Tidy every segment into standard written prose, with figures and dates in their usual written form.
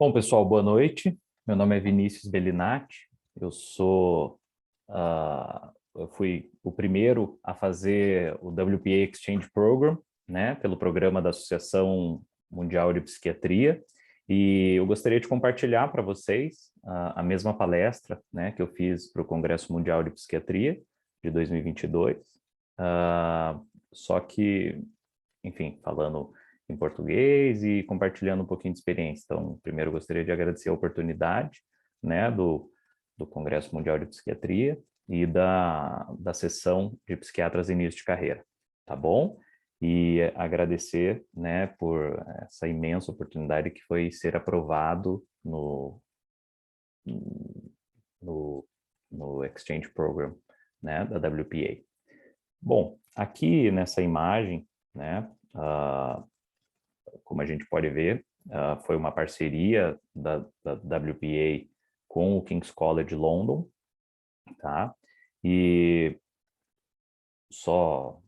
Bom, pessoal, boa noite. Meu nome é Vinícius Bellinati. Eu fui o primeiro a fazer o WPA Exchange Program, né, pelo programa da Associação Mundial de Psiquiatria. E eu gostaria de compartilhar para vocês a mesma palestra, né, que eu fiz para o Congresso Mundial de Psiquiatria de 2022. Só que, enfim, falando em português e compartilhando um pouquinho de experiência. Então, primeiro eu gostaria de agradecer a oportunidade, né, do Congresso Mundial de Psiquiatria e da sessão de psiquiatras início de carreira, tá bom? E agradecer, né, por essa imensa oportunidade que foi ser aprovado no, no Exchange Program, né, da WPA. Bom, aqui nessa imagem, né, como a gente pode ver, foi uma parceria da WPA com o King's College London, tá? E só,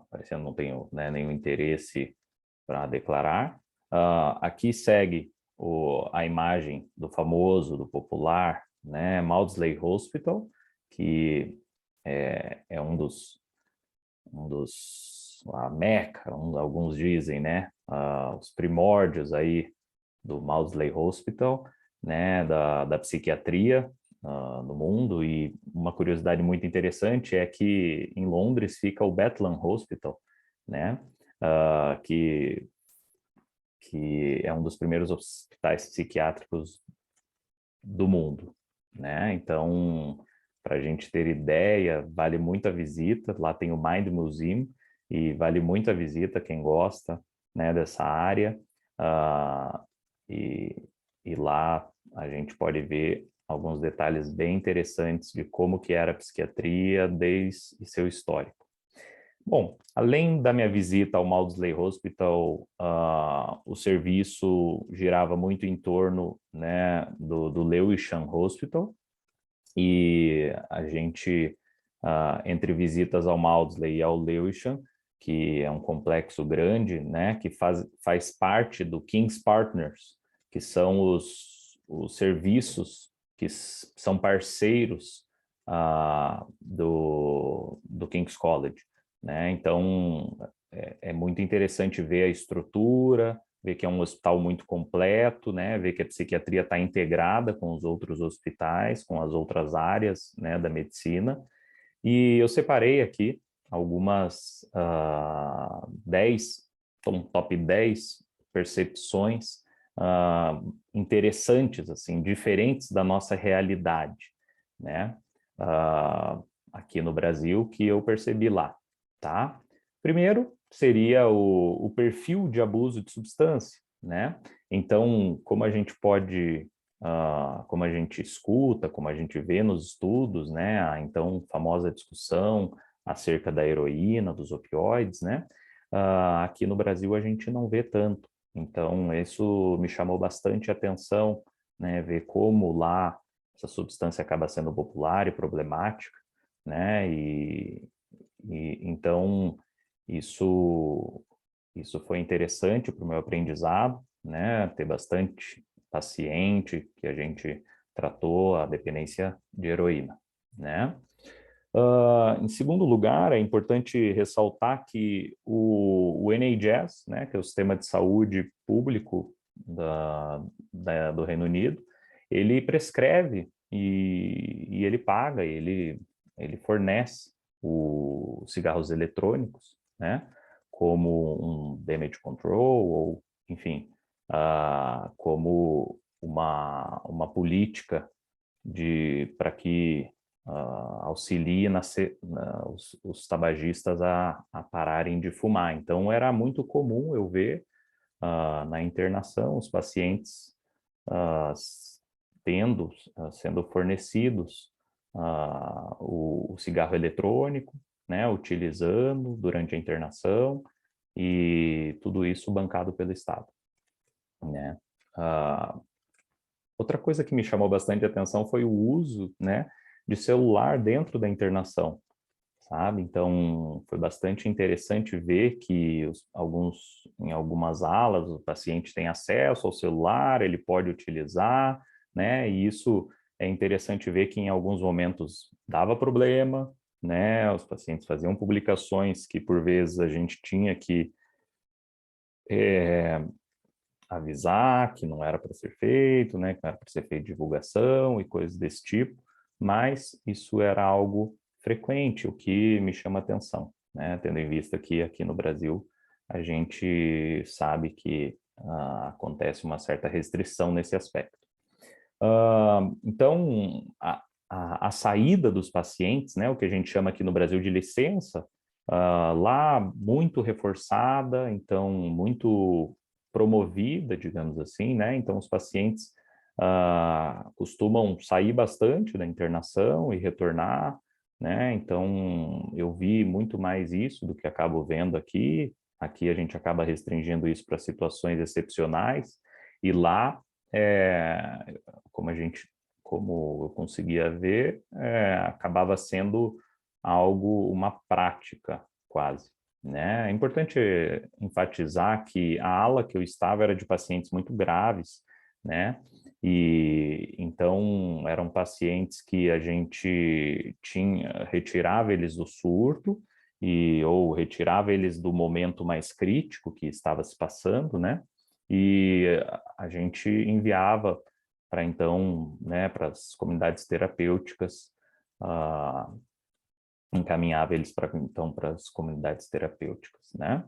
parecendo não tenho, né, nenhum interesse para declarar, aqui segue a imagem do famoso, do popular, né, Maudsley Hospital, que é um dos a Meca, alguns dizem, né, os primórdios aí do Maudsley Hospital, né, da psiquiatria no mundo. E uma curiosidade muito interessante é que em Londres fica o Bethlehem Hospital, né, que é um dos primeiros hospitais psiquiátricos do mundo, né? Então, para a gente ter ideia, vale muito a visita. Lá tem o Mind Museum e vale muito a visita quem gosta, né, dessa área. Uh, e, e lá a gente pode ver alguns detalhes bem interessantes de como que era a psiquiatria desde seu histórico. Bom, além da minha visita ao Maudsley Hospital, o serviço girava muito em torno, né, do Lewisham Hospital, e a gente, entre visitas ao Maudsley e ao Lewisham, que é um complexo grande, né, que faz parte do King's Partners, que são os serviços que são parceiros do King's College, né? Então, é muito interessante ver a estrutura, ver que é um hospital muito completo, né? Ver que a psiquiatria está integrada com os outros hospitais, com as outras áreas, né, da medicina. E eu separei aqui algumas 10, top 10 percepções interessantes, assim, diferentes da nossa realidade, né? Aqui no Brasil, que eu percebi lá, tá? Primeiro, seria o perfil de abuso de substância, né? Então, como a gente pode, como a gente escuta, como a gente vê nos estudos, né? A então famosa discussão acerca da heroína, dos opioides, né? Aqui no Brasil a gente não vê tanto. Então, isso me chamou bastante atenção, né? Ver como lá essa substância acaba sendo popular e problemática, né? E então isso foi interessante para o meu aprendizado, né? Ter bastante paciente que a gente tratou a dependência de heroína, né? Em segundo lugar, é importante ressaltar que o NHS, né, que é o Sistema de Saúde Público do Reino Unido, ele prescreve e ele paga, ele fornece os cigarros eletrônicos, né, como um damage control, ou, enfim, como uma política para que auxilie os tabagistas a pararem de fumar. Então, era muito comum eu ver na internação os pacientes uh, sendo fornecidos o cigarro eletrônico, né, utilizando durante a internação, e tudo isso bancado pelo Estado, né? Outra coisa que me chamou bastante atenção foi o uso, né, de celular dentro da internação, sabe? Então, foi bastante interessante ver que em algumas alas o paciente tem acesso ao celular, ele pode utilizar, né? E isso é interessante ver que em alguns momentos dava problema, né? Os pacientes faziam publicações que por vezes a gente tinha que avisar que não era para ser feito, né? Que não era para ser feito divulgação e coisas desse tipo, mas isso era algo frequente, o que me chama atenção, né? Tendo em vista que aqui no Brasil a gente sabe que acontece uma certa restrição nesse aspecto. Então, a saída dos pacientes, né, o que a gente chama aqui no Brasil de licença, lá muito reforçada, então muito promovida, digamos assim, né? Então, os pacientes costumam sair bastante da internação e retornar, né? Então, eu vi muito mais isso do que acabo vendo aqui. Aqui a gente acaba restringindo isso para situações excepcionais, e lá como eu conseguia ver, acabava sendo algo, uma prática quase, né? É importante enfatizar que a ala que eu estava era de pacientes muito graves, né? E então eram pacientes que a gente retirava eles do surto ou retirava eles do momento mais crítico que estava se passando, né? E a gente enviava para então, né, para as comunidades terapêuticas, encaminhava eles para então para as comunidades terapêuticas, né?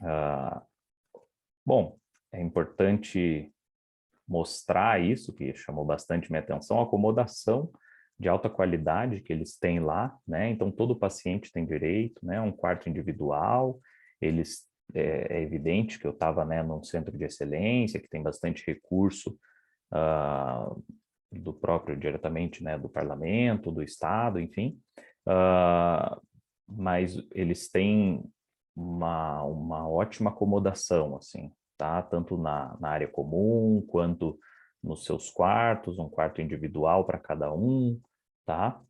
Ah, bom, é importante mostrar isso, que chamou bastante minha atenção, a acomodação de alta qualidade que eles têm lá, né? Então, todo paciente tem direito, né? Um quarto individual, é evidente que eu estava, né, num centro de excelência, que tem bastante recurso do próprio, diretamente, né, do parlamento, do estado, enfim, mas eles têm uma ótima acomodação, assim, tá? Tanto na área comum, quanto nos seus quartos, um quarto individual para cada um, tá?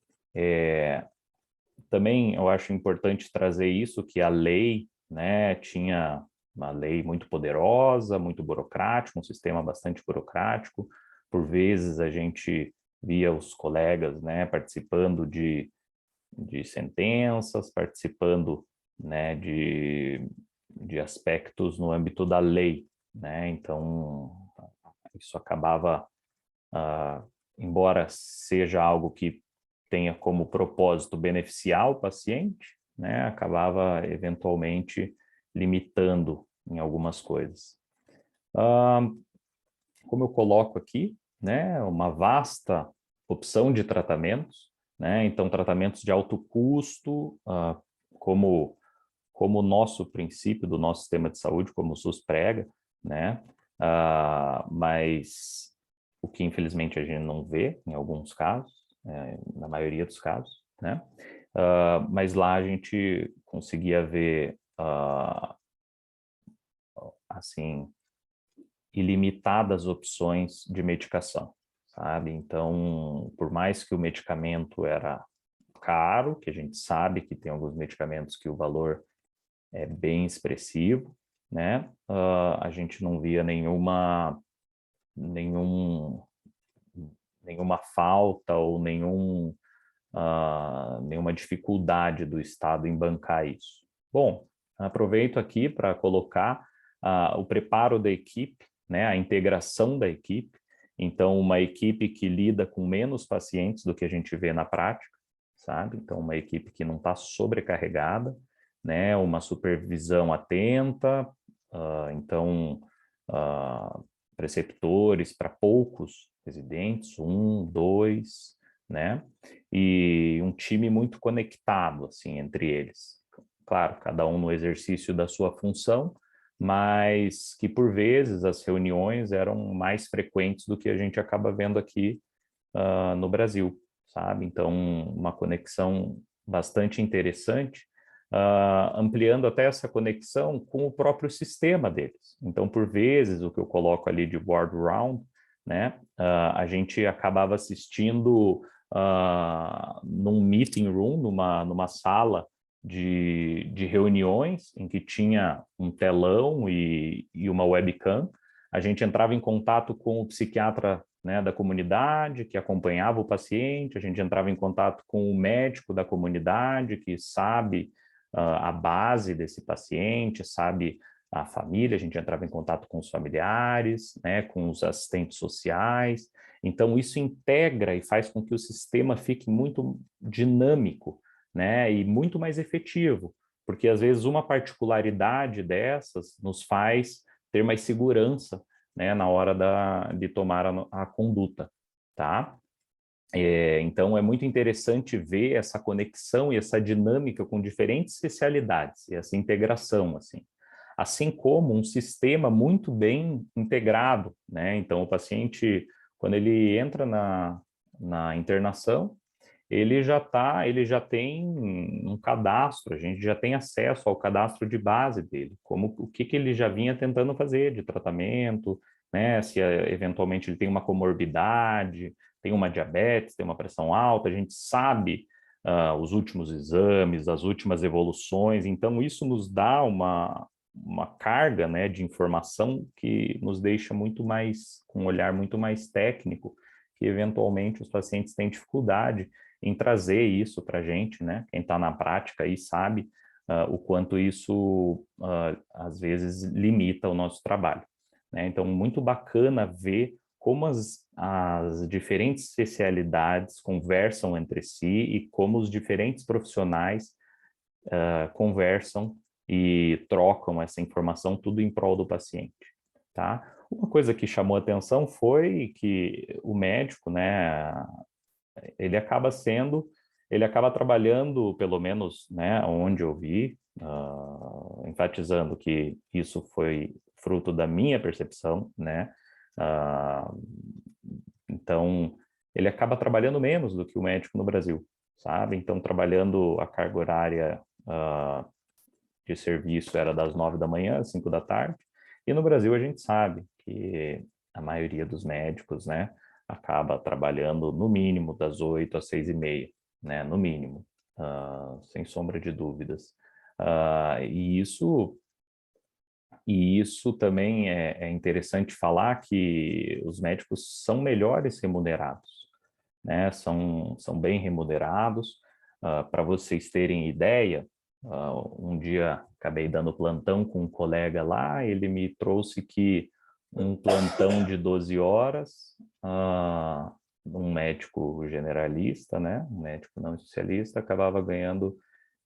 Também eu acho importante trazer isso, que a lei, né, tinha uma lei muito poderosa, muito burocrática, um sistema bastante burocrático. Por vezes a gente via os colegas, né, participando de sentenças, participando, né, de aspectos no âmbito da lei, né? Então, isso acabava, embora seja algo que tenha como propósito beneficiar o paciente, né, acabava eventualmente limitando em algumas coisas. Como eu coloco aqui, né, uma vasta opção de tratamentos, né, então tratamentos de alto custo, como o nosso princípio do nosso sistema de saúde, como o SUS prega, né, mas o que infelizmente a gente não vê em alguns casos, na maioria dos casos, né, mas lá a gente conseguia ver, assim, ilimitadas opções de medicação, sabe? Então, por mais que o medicamento era caro, que a gente sabe que tem alguns medicamentos que o valor é bem expressivo, né? A gente não via nenhum, nenhuma falta ou nenhuma dificuldade do Estado em bancar isso. Bom, aproveito aqui para colocar o preparo da equipe, né, a integração da equipe. Então, uma equipe que lida com menos pacientes do que a gente vê na prática, sabe? Então, uma equipe que não está sobrecarregada, né, uma supervisão atenta, então, preceptores para poucos residentes, 1, 2, né? E um time muito conectado, assim, entre eles. Claro, cada um no exercício da sua função, mas que por vezes as reuniões eram mais frequentes do que a gente acaba vendo aqui no Brasil, sabe? Então, uma conexão bastante interessante, ampliando até essa conexão com o próprio sistema deles. Então, por vezes, o que eu coloco ali de board round, né, a gente acabava assistindo num meeting room, numa sala de reuniões, em que tinha um telão e uma webcam. A gente entrava em contato com o psiquiatra, né, da comunidade, que acompanhava o paciente, a gente entrava em contato com o médico da comunidade, que sabe a base desse paciente, sabe a família, a gente entrava em contato com os familiares, né, com os assistentes sociais. Então, isso integra e faz com que o sistema fique muito dinâmico, né, e muito mais efetivo, porque às vezes uma particularidade dessas nos faz ter mais segurança, né, na hora de tomar a conduta, tá? Então, é muito interessante ver essa conexão e essa dinâmica com diferentes especialidades, e essa integração, assim como um sistema muito bem integrado, né? Então, o paciente, quando ele entra na internação, ele já tem um cadastro, a gente já tem acesso ao cadastro de base dele, como o que ele já vinha tentando fazer de tratamento, né? Se eventualmente ele tem uma comorbidade, tem uma diabetes, tem uma pressão alta, a gente sabe os últimos exames, as últimas evoluções, então isso nos dá uma carga, né, de informação que nos deixa muito mais, com um olhar muito mais técnico, que eventualmente os pacientes têm dificuldade em trazer isso para a gente, né? Quem está na prática aí sabe o quanto isso, às vezes, limita o nosso trabalho, né? Então, muito bacana ver como as diferentes especialidades conversam entre si e como os diferentes profissionais conversam e trocam essa informação tudo em prol do paciente, tá? Uma coisa que chamou atenção foi que o médico, né, ele ele acaba trabalhando, pelo menos, né, onde eu vi, enfatizando que isso foi fruto da minha percepção, né, então ele acaba trabalhando menos do que o médico no Brasil, sabe? Então, trabalhando a carga horária de serviço era das 9 da manhã às 5 da tarde, e no Brasil a gente sabe que a maioria dos médicos, né, acaba trabalhando no mínimo das 8 às 6:30, né, no mínimo, sem sombra de dúvidas. E isso também é interessante falar que os médicos são melhores remunerados, né, são bem remunerados. Para vocês terem ideia, um dia acabei dando plantão com um colega lá, ele me trouxe que um plantão de 12 horas, um médico generalista, né, um médico não especialista, acabava ganhando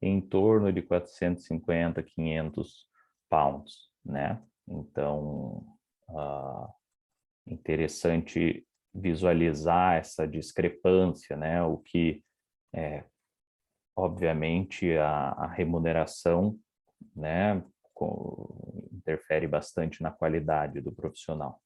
em torno de 450, 500 pounds, né? Então, interessante visualizar essa discrepância, né? O que, obviamente, a remuneração, né, interfere bastante na qualidade do profissional.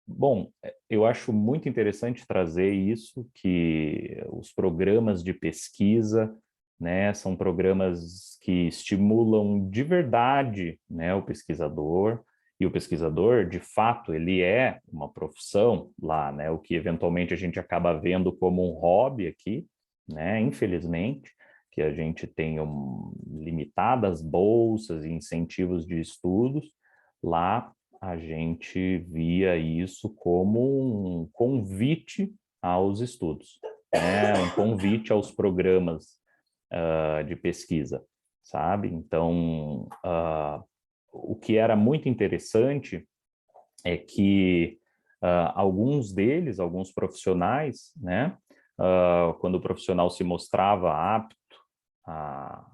Bom, eu acho muito interessante trazer isso, que os programas de pesquisa, né, são programas que estimulam de verdade, né, o pesquisador, e o pesquisador, de fato, ele é uma profissão lá, né, o que eventualmente a gente acaba vendo como um hobby aqui, né, infelizmente, que a gente tem limitadas bolsas e incentivos de estudos, lá a gente via isso como um convite aos estudos, né, um convite aos programas de pesquisa, sabe? Então, o que era muito interessante é que alguns profissionais, né, quando o profissional se mostrava apto a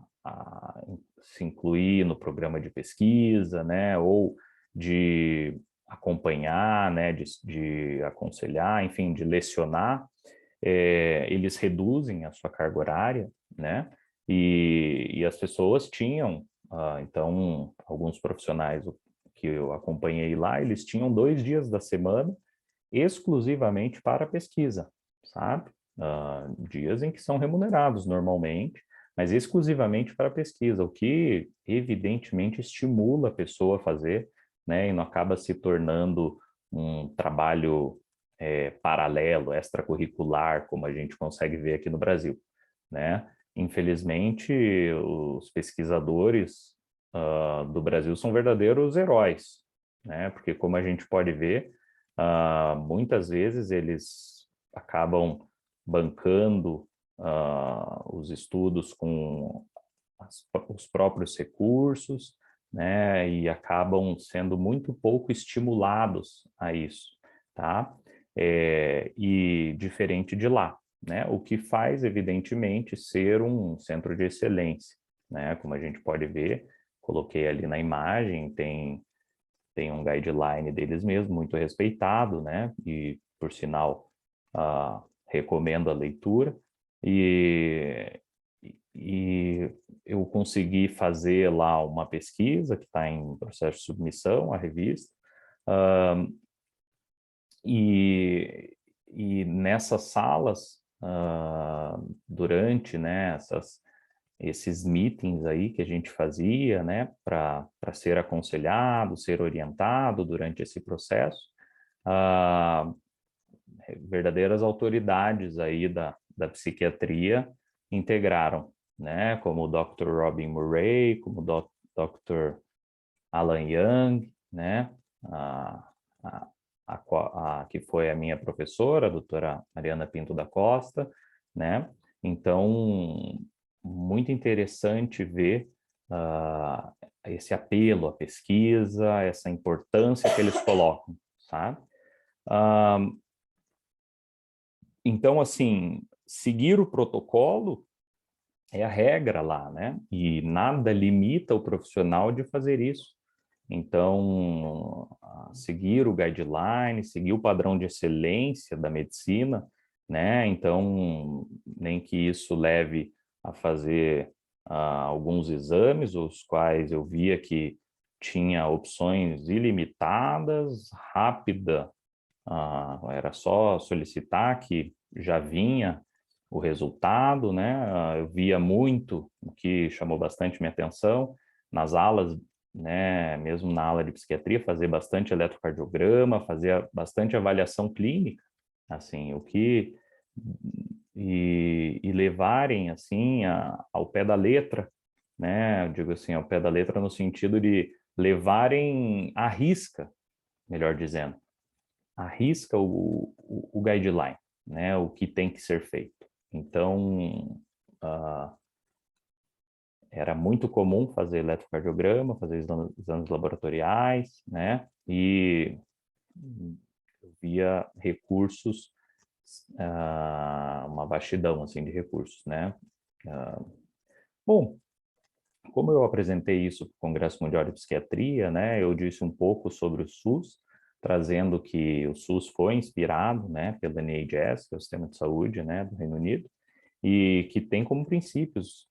se incluir no programa de pesquisa, né, ou de acompanhar, né, de aconselhar, enfim, de lecionar, eles reduzem a sua carga horária, né, e as pessoas tinham, então, alguns profissionais que eu acompanhei lá, eles tinham 2 dias da semana exclusivamente para pesquisa, sabe? Dias em que são remunerados normalmente, mas exclusivamente para pesquisa, o que evidentemente estimula a pessoa a fazer, né, e não acaba se tornando um trabalho paralelo, extracurricular, como a gente consegue ver aqui no Brasil, né? Infelizmente, os pesquisadores do Brasil são verdadeiros heróis, né? Porque, como a gente pode ver, muitas vezes eles acabam bancando os estudos com os próprios recursos, né? E acabam sendo muito pouco estimulados a isso, tá? E diferente de lá, né? O que faz, evidentemente, ser um centro de excelência, né? Como a gente pode ver, coloquei ali na imagem, tem um guideline deles mesmo, muito respeitado, né? E, por sinal, recomendo a leitura. E eu consegui fazer lá uma pesquisa que está em processo de submissão à revista, e nessas salas, durante, né, esses meetings aí que a gente fazia, né, para ser aconselhado, ser orientado durante esse processo, verdadeiras autoridades aí da psiquiatria integraram, né, como o Dr. Robin Murray, como o Dr. Alan Young, né, a, que foi a minha professora, a doutora Mariana Pinto da Costa, né, então, muito interessante ver esse apelo à pesquisa, essa importância que eles colocam, sabe? Então, assim, seguir o protocolo é a regra lá, né? E nada limita o profissional de fazer isso. Então, seguir o guideline, seguir o padrão de excelência da medicina, né? Então, nem que isso leve a fazer alguns exames, os quais eu via que tinha opções ilimitadas, rápida, era só solicitar que já vinha o resultado, né? Eu via muito, o que chamou bastante minha atenção, nas alas, né? Mesmo na ala de psiquiatria, fazer bastante eletrocardiograma, fazer bastante avaliação clínica, assim, o que e levarem assim ao pé da letra, né? Eu digo assim, ao pé da letra no sentido de levarem à risca, melhor dizendo, arrisca o guideline, né, o que tem que ser feito. Então, era muito comum fazer eletrocardiograma, fazer exames laboratoriais, né, e via recursos, uma vastidão, assim, de recursos, né. Bom, como eu apresentei isso para o Congresso Mundial de Psiquiatria, né, eu disse um pouco sobre o SUS, trazendo que o SUS foi inspirado, né, pela NHS, que é o sistema de saúde, né, do Reino Unido, e que tem como princípios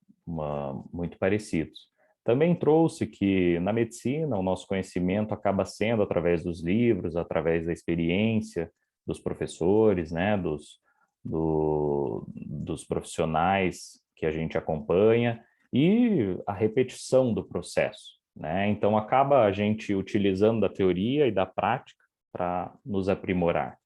muito parecidos. Também trouxe que na medicina o nosso conhecimento acaba sendo através dos livros, através da experiência dos professores, né, dos profissionais que a gente acompanha, e a repetição do processo, né? Então acaba a gente utilizando da teoria e da prática para nos aprimorar.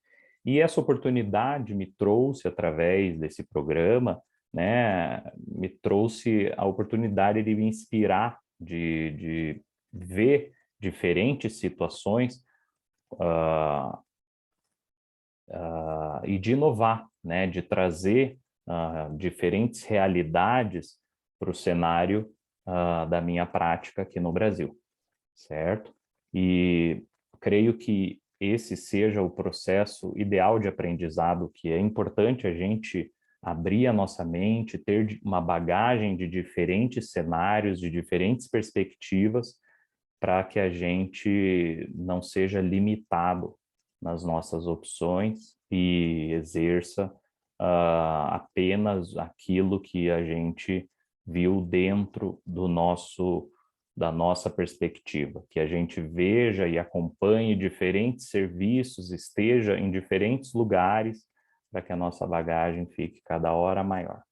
E essa oportunidade me trouxe através desse programa, né? Me trouxe a oportunidade de me inspirar, de ver diferentes situações e de inovar, né? De trazer diferentes realidades para o cenário da minha prática aqui no Brasil, certo? E creio que esse seja o processo ideal de aprendizado, que é importante a gente abrir a nossa mente, ter uma bagagem de diferentes cenários, de diferentes perspectivas, para que a gente não seja limitado nas nossas opções e exerça apenas aquilo que a gente viu dentro da nossa perspectiva, que a gente veja e acompanhe diferentes serviços, esteja em diferentes lugares, para que a nossa bagagem fique cada hora maior.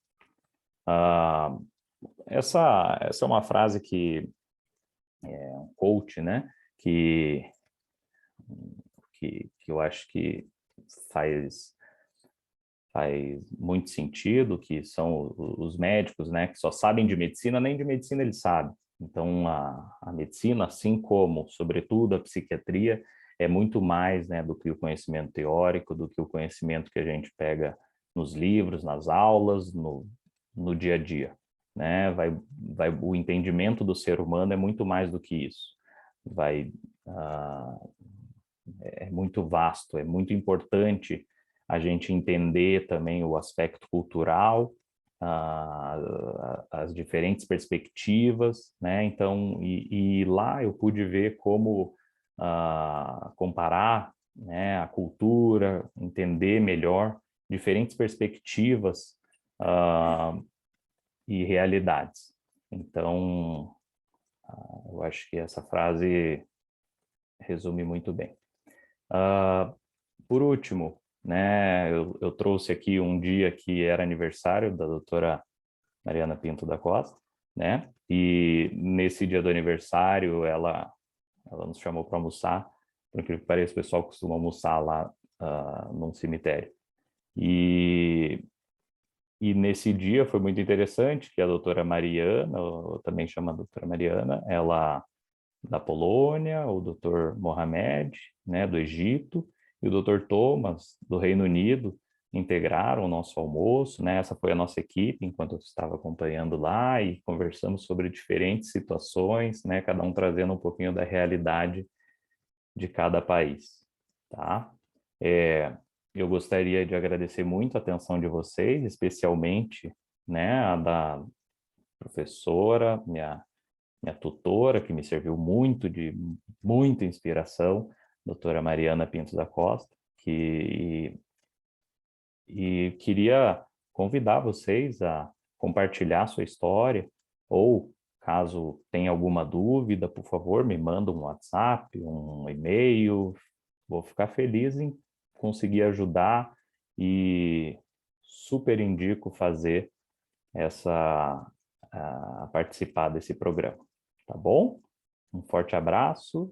Essa é uma frase que é um coach, né, que eu acho que faz muito sentido, que são os médicos, né, que só sabem de medicina, nem de medicina eles sabem. Então, a medicina, assim como, sobretudo, a psiquiatria, é muito mais, né, do que o conhecimento teórico, do que o conhecimento que a gente pega nos livros, nas aulas, no dia a dia, né? O entendimento do ser humano é muito mais do que isso. Ah, é muito vasto, é muito importante a gente entender também o aspecto cultural, as diferentes perspectivas, né? Então, e lá eu pude ver como comparar, né, a cultura, entender melhor diferentes perspectivas e realidades. Então, eu acho que essa frase resume muito bem. Por último, né, eu trouxe aqui um dia que era aniversário da doutora Mariana Pinto da Costa, né? E nesse dia do aniversário, ela nos chamou para almoçar. Por incrível que pareça, o pessoal costuma almoçar lá num cemitério. E nesse dia foi muito interessante que a doutora Mariana, ou também chama doutora Mariana, ela da Polônia, o doutor Mohamed, né, do Egito, e o doutor Thomas, do Reino Unido, integraram o nosso almoço, né? Essa foi a nossa equipe, enquanto eu estava acompanhando lá, e conversamos sobre diferentes situações, né? Cada um trazendo um pouquinho da realidade de cada país, tá? Eu gostaria de agradecer muito a atenção de vocês, especialmente, né, a da professora, minha tutora, que me serviu muito de muita inspiração, doutora Mariana Pinto da Costa, e queria convidar vocês a compartilhar sua história, ou caso tenha alguma dúvida, por favor, me manda um WhatsApp, um e-mail, vou ficar feliz em conseguir ajudar e super indico fazer participar desse programa, tá bom? Um forte abraço,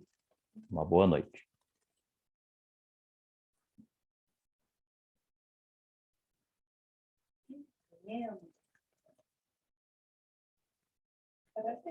uma boa noite. Parabéns.